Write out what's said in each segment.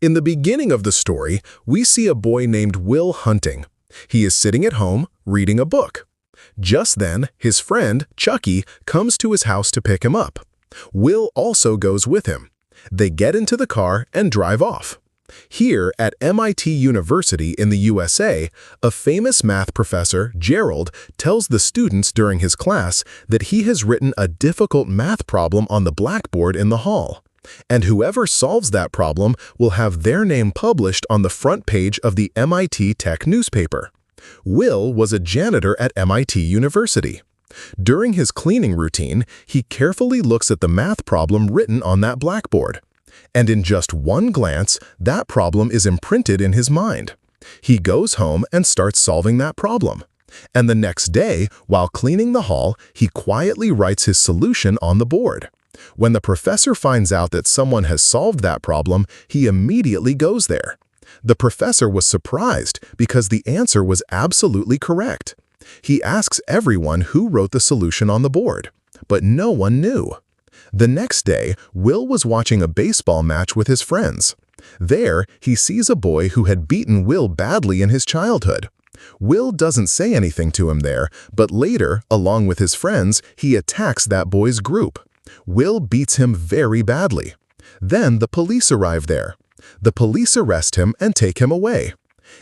In the beginning of the story, we see a boy named Will Hunting. He is sitting at home, reading a book. Just then, his friend, Chucky, comes to his house to pick him up. Will also goes with him. They get into the car and drive off. Here at MIT University in the USA, a famous math professor, Gerald, tells the students during his class that he has written a difficult math problem on the blackboard in the hall. And whoever solves that problem will have their name published on the front page of the MIT Tech newspaper. Will was a janitor at MIT University. During his cleaning routine, he carefully looks at the math problem written on that blackboard. And in just one glance, that problem is imprinted in his mind. He goes home and starts solving that problem. And the next day, while cleaning the hall, he quietly writes his solution on the board. When the professor finds out that someone has solved that problem, he immediately goes there. The professor was surprised because the answer was absolutely correct. He asks everyone who wrote the solution on the board, but no one knew. The next day, Will was watching a baseball match with his friends. There, he sees a boy who had beaten Will badly in his childhood. Will doesn't say anything to him there, but later, along with his friends, he attacks that boy's group. Will beats him very badly. Then the police arrive there. The police arrest him and take him away.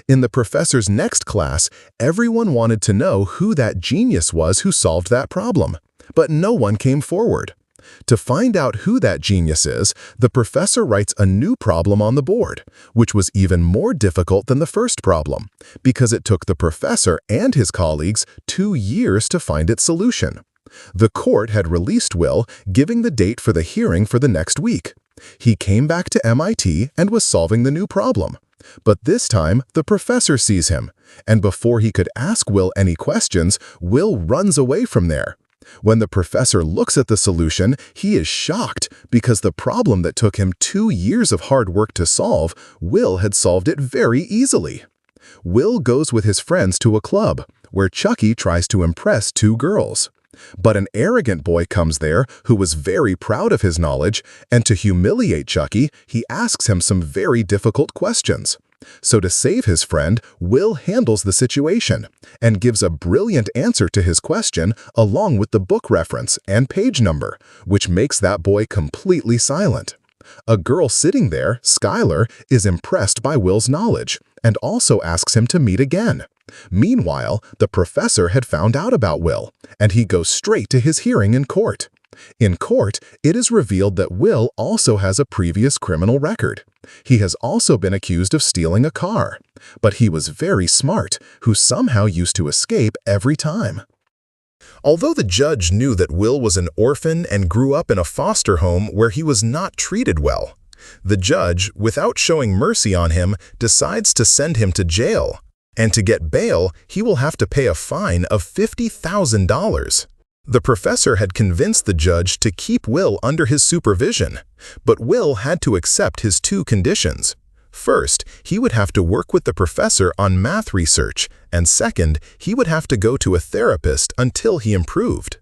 In the professor's next class, everyone wanted to know who that genius was who solved that problem, but no one came forward. To find out who that genius is, the professor writes a new problem on the board, which was even more difficult than the first problem, because it took the professor and his colleagues 2 years to find its solution. The court had released Will, giving the date for the hearing for the next week. He came back to MIT and was solving the new problem. But this time, the professor sees him, and before he could ask Will any questions, Will runs away from there. When the professor looks at the solution, he is shocked because the problem that took him 2 years of hard work to solve, Will had solved it very easily. Will goes with his friends to a club, where Chucky tries to impress 2 girls. But an arrogant boy comes there who was very proud of his knowledge, and to humiliate Chucky, he asks him some very difficult questions. So to save his friend, Will handles the situation and gives a brilliant answer to his question along with the book reference and page number, which makes that boy completely silent. A girl sitting there, Skylar, is impressed by Will's knowledge and also asks him to meet again. Meanwhile, the professor had found out about Will, and he goes straight to his hearing in court. In court, it is revealed that Will also has a previous criminal record. He has also been accused of stealing a car, but he was very smart, who somehow used to escape every time. Although the judge knew that Will was an orphan and grew up in a foster home where he was not treated well, the judge, without showing mercy on him, decides to send him to jail. And to get bail, he will have to pay a fine of $50,000. The professor had convinced the judge to keep Will under his supervision, but Will had to accept his 2 conditions. First, he would have to work with the professor on math research, and second, he would have to go to a therapist until he improved.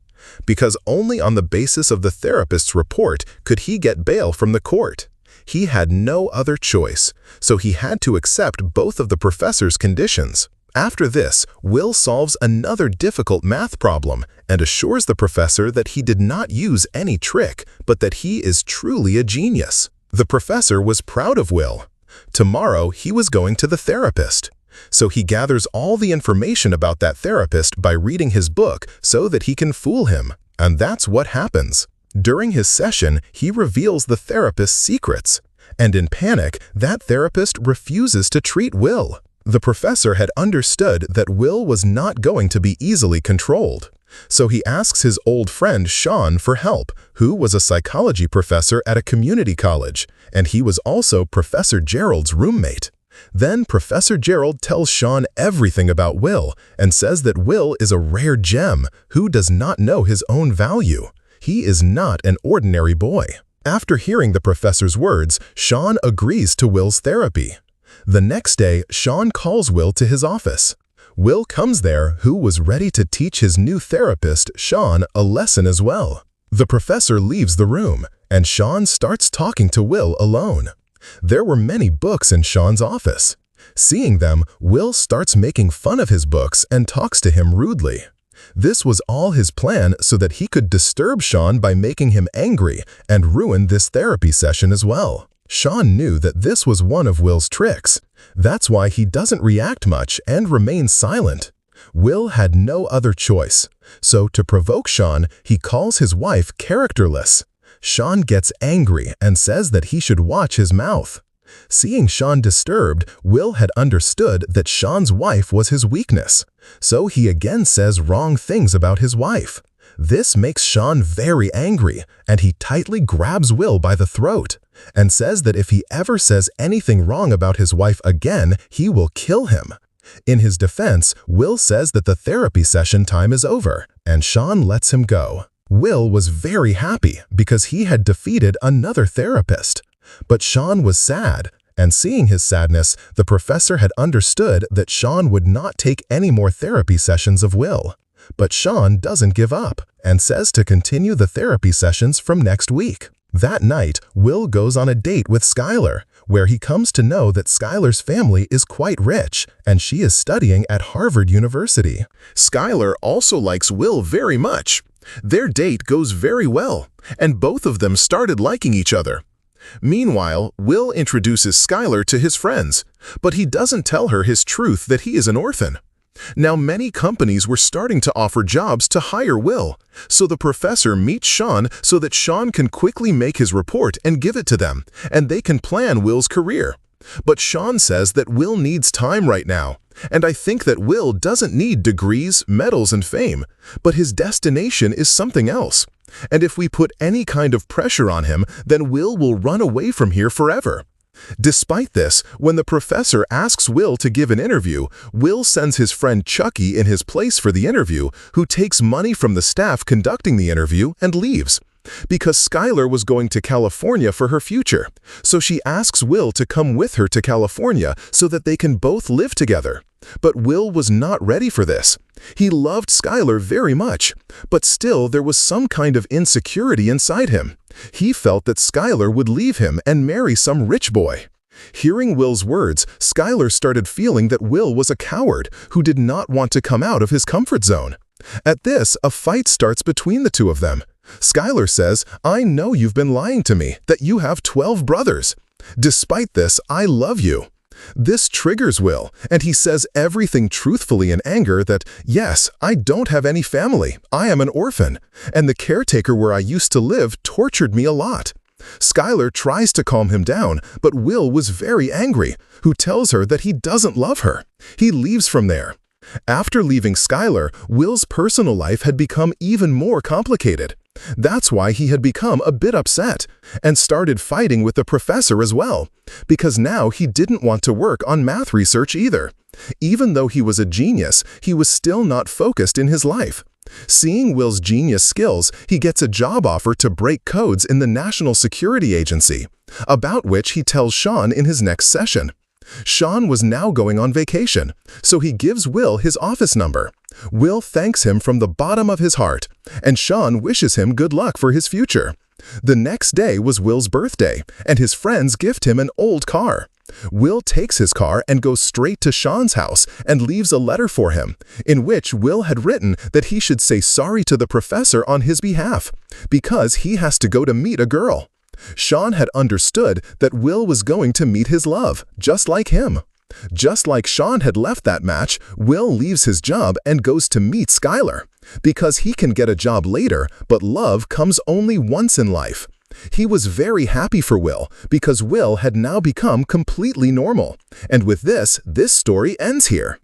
Because only on the basis of the therapist's report could he get bail from the court. He had no other choice, so he had to accept both of the professor's conditions. After this, Will solves another difficult math problem and assures the professor that he did not use any trick, but that he is truly a genius. The professor was proud of Will. Tomorrow, he was going to the therapist. So he gathers all the information about that therapist by reading his book so that he can fool him. And that's what happens. During his session, he reveals the therapist's secrets. And in panic, that therapist refuses to treat Will. The professor had understood that Will was not going to be easily controlled. So he asks his old friend Sean for help, who was a psychology professor at a community college, and he was also Professor Gerald's roommate. Then Professor Gerald tells Sean everything about Will and says that Will is a rare gem who does not know his own value. He is not an ordinary boy. After hearing the professor's words, Sean agrees to Will's therapy. The next day, Sean calls Will to his office. Will comes there, who was ready to teach his new therapist, Sean, a lesson as well. The professor leaves the room, and Sean starts talking to Will alone. There were many books in Sean's office. Seeing them, Will starts making fun of his books and talks to him rudely. This was all his plan so that he could disturb Sean by making him angry and ruin this therapy session as well. Sean knew that this was one of Will's tricks. That's why he doesn't react much and remains silent. Will had no other choice. So to provoke Sean, he calls his wife characterless. Sean gets angry and says that he should watch his mouth. Seeing Sean disturbed, Will had understood that Sean's wife was his weakness. So he again says wrong things about his wife. This makes Sean very angry, and he tightly grabs Will by the throat and says that if he ever says anything wrong about his wife again, he will kill him. In his defense, Will says that the therapy session time is over, and Sean lets him go. Will was very happy because he had defeated another therapist. But Sean was sad, and seeing his sadness, the professor had understood that Sean would not take any more therapy sessions of Will. But Sean doesn't give up and says to continue the therapy sessions from next week. That night, Will goes on a date with Skylar, where he comes to know that Skylar's family is quite rich and she is studying at Harvard University. Skylar also likes Will very much. Their date goes very well, and both of them started liking each other. Meanwhile, Will introduces Skylar to his friends, but he doesn't tell her his truth that he is an orphan. Now many companies were starting to offer jobs to hire Will, so the professor meets Sean so that Sean can quickly make his report and give it to them, and they can plan Will's career. But Sean says that Will needs time right now, and I think that Will doesn't need degrees, medals, and fame, but his destination is something else. And if we put any kind of pressure on him, then will run away from here forever. Despite this, when the professor asks Will to give an interview, Will sends his friend Chucky in his place for the interview, who takes money from the staff conducting the interview and leaves. Because Skylar was going to California for her future, so she asks Will to come with her to California so that they can both live together. But Will was not ready for this. He loved Skylar very much, but still there was some kind of insecurity inside him. He felt that Skylar would leave him and marry some rich boy. Hearing Will's words, Skylar started feeling that Will was a coward who did not want to come out of his comfort zone. At this, a fight starts between the two of them. Skylar says, "I know you've been lying to me, that you have 12 brothers. Despite this, I love you." This triggers Will, and he says everything truthfully in anger that, "Yes, I don't have any family, I am an orphan, and the caretaker where I used to live tortured me a lot." Skylar tries to calm him down, but Will was very angry, who tells her that he doesn't love her. He leaves from there. After leaving Skylar, Will's personal life had become even more complicated. That's why he had become a bit upset and started fighting with the professor as well, because now he didn't want to work on math research either. Even though he was a genius, he was still not focused in his life. Seeing Will's genius skills, he gets a job offer to break codes in the National Security Agency, about which he tells Sean in his next session. Sean was now going on vacation, so he gives Will his office number. Will thanks him from the bottom of his heart, and Sean wishes him good luck for his future. The next day was Will's birthday, and his friends gift him an old car. Will takes his car and goes straight to Sean's house and leaves a letter for him, in which Will had written that he should say sorry to the professor on his behalf, because he has to go to meet a girl. Sean had understood that Will was going to meet his love, just like him. Just like Sean had left that match, Will leaves his job and goes to meet Skylar, because he can get a job later, but love comes only once in life. He was very happy for Will, because Will had now become completely normal. And with this story ends here.